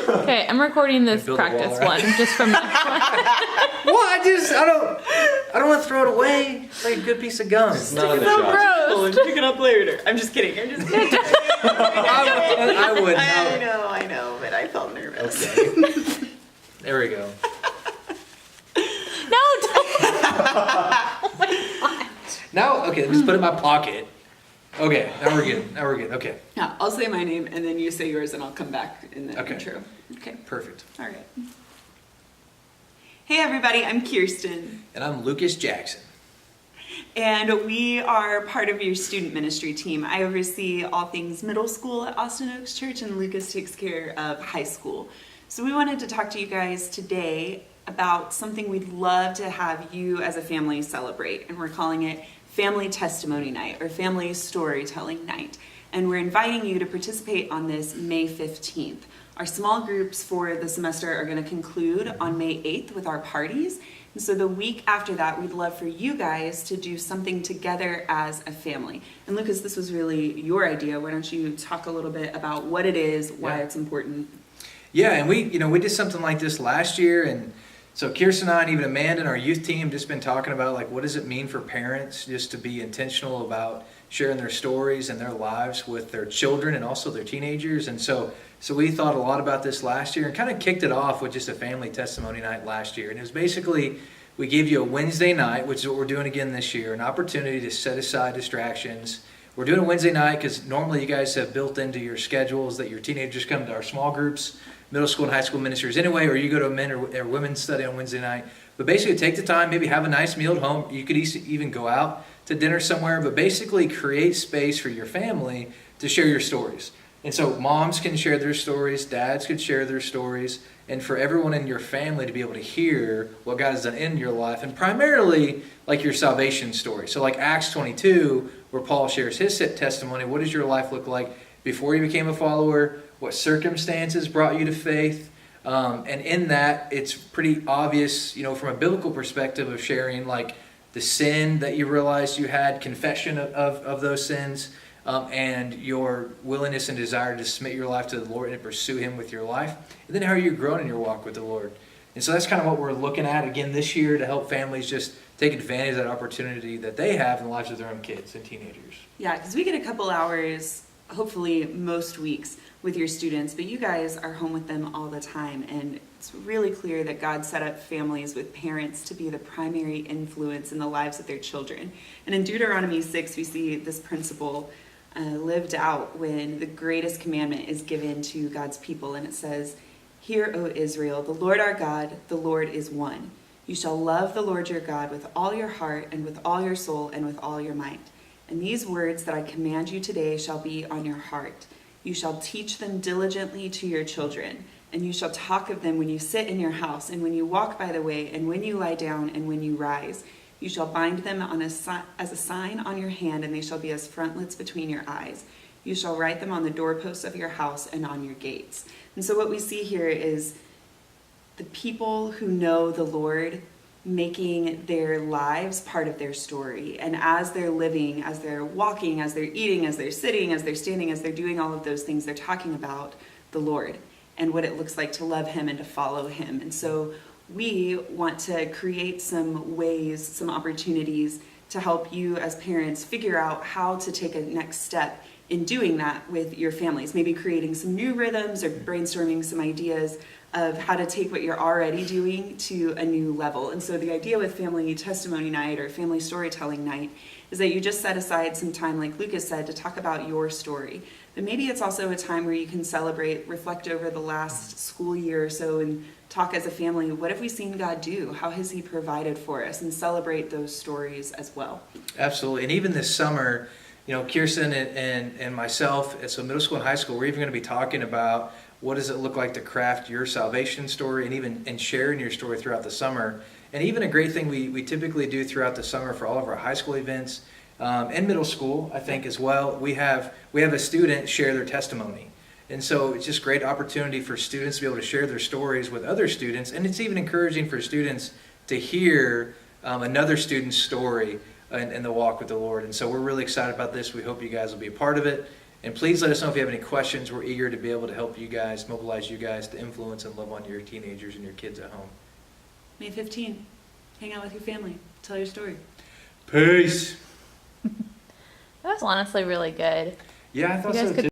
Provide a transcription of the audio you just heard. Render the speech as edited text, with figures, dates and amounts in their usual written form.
Okay, I'm recording this Build a wall practice around one just from next one. Well, I don't want to throw it away. It's like a good piece of gum. It's not in the So shot. gross. We'll pick it up later. I'm just kidding. I'm just kidding. I would I know, but I felt nervous. Okay. There we go. No, don't. Now, okay, let's put it in my pocket. Okay, now we're good. Okay, Yeah, I'll say my name and then you say yours and I'll come back in the Okay. intro. Okay. perfect. All right. Hey everybody, I'm Kirsten. And I'm Lucas Jackson. And we are part of your student ministry team. I oversee all things middle school at Austin Oaks Church, and Lucas takes care of high school. So we wanted to talk to you guys today about something we'd love to have you as a family celebrate, and we're calling it Family Testimony Night or Family Storytelling Night. And we're inviting you to participate on this May 15th. Our small groups for the semester are going to conclude on May 8th with our parties. And so the week after that, we'd love for you guys to do something together as a family. And Lucas, this was really your idea. Why don't you talk a little bit about what it is, why it's important? Yeah, and we did something like this last year, and so Kirsten and I and even Amanda and our youth team just been talking about like what does it mean for parents just to be intentional about sharing their stories and their lives with their children and also their teenagers. And so we thought a lot about this last year and kind of kicked it off with just a family testimony night last year. And it was basically, we gave you a Wednesday night, which is what we're doing again this year, an opportunity to set aside distractions. We're doing a Wednesday night because normally you guys have built into your schedules that your teenagers come to our small groups, middle school and high school ministries anyway, or you go to a men or women's study on Wednesday night. But basically take the time, maybe have a nice meal at home. You could even go out to dinner somewhere, but basically create space for your family to share your stories. And so moms can share their stories, dads could share their stories, and for everyone in your family to be able to hear what God has done in your life, and primarily like your salvation story. So like Acts 22, where Paul shares his testimony, what does your life look like before you became a follower? What circumstances brought you to faith? And in that, it's pretty obvious, from a biblical perspective of sharing like the sin that you realized you had, confession of those sins, and your willingness and desire to submit your life to the Lord and pursue Him with your life. And then how you're growing in your walk with the Lord. And so that's kind of what we're looking at again this year to help families just take advantage of that opportunity that they have in the lives of their own kids and teenagers. Yeah, because we get a couple hours, hopefully most weeks, with your students, but you guys are home with them all the time, and it's really clear that God set up families with parents to be the primary influence in the lives of their children. And in Deuteronomy 6, we see this principle lived out when the greatest commandment is given to God's people, and it says, "Hear, O Israel, the Lord our God, the Lord is one. You shall love the Lord your God with all your heart and with all your soul and with all your might. And these words that I command you today shall be on your heart. You shall teach them diligently to your children, and you shall talk of them when you sit in your house, and when you walk by the way, and when you lie down, and when you rise. You shall bind them as a sign on your hand, and they shall be as frontlets between your eyes. You shall write them on the doorposts of your house and on your gates." And so what we see here is the people who know the Lord making their lives part of their story. And as they're living, as they're walking, as they're eating, as they're sitting, as they're standing, as they're doing all of those things, they're talking about the Lord and what it looks like to love Him and to follow Him. And so we want to create some ways, some opportunities to help you as parents figure out how to take a next step in doing that with your families. Maybe creating some new rhythms or brainstorming some ideas of how to take what you're already doing to a new level. And so the idea with Family Testimony Night or Family Storytelling Night is that you just set aside some time, like Lucas said, to talk about your story. But maybe it's also a time where you can celebrate, reflect over the last school year or so, and talk as a family, what have we seen God do? How has He provided for us? And celebrate those stories as well. Absolutely. And even this summer, Kirsten and myself, so middle school and high school, we're even going to be talking about what does it look like to craft your salvation story and sharing your story throughout the summer. And even a great thing we typically do throughout the summer for all of our high school events and middle school, I think as well, we have a student share their testimony. And so it's just a great opportunity for students to be able to share their stories with other students. And it's even encouraging for students to hear another student's story in the walk with the Lord. And so we're really excited about this. We hope you guys will be a part of it. And please let us know if you have any questions. We're eager to be able to help you guys, mobilize you guys to influence and love on your teenagers and your kids at home. May 15, hang out with your family, tell your story. Peace. That was honestly really good. Yeah, I thought You guys so could too.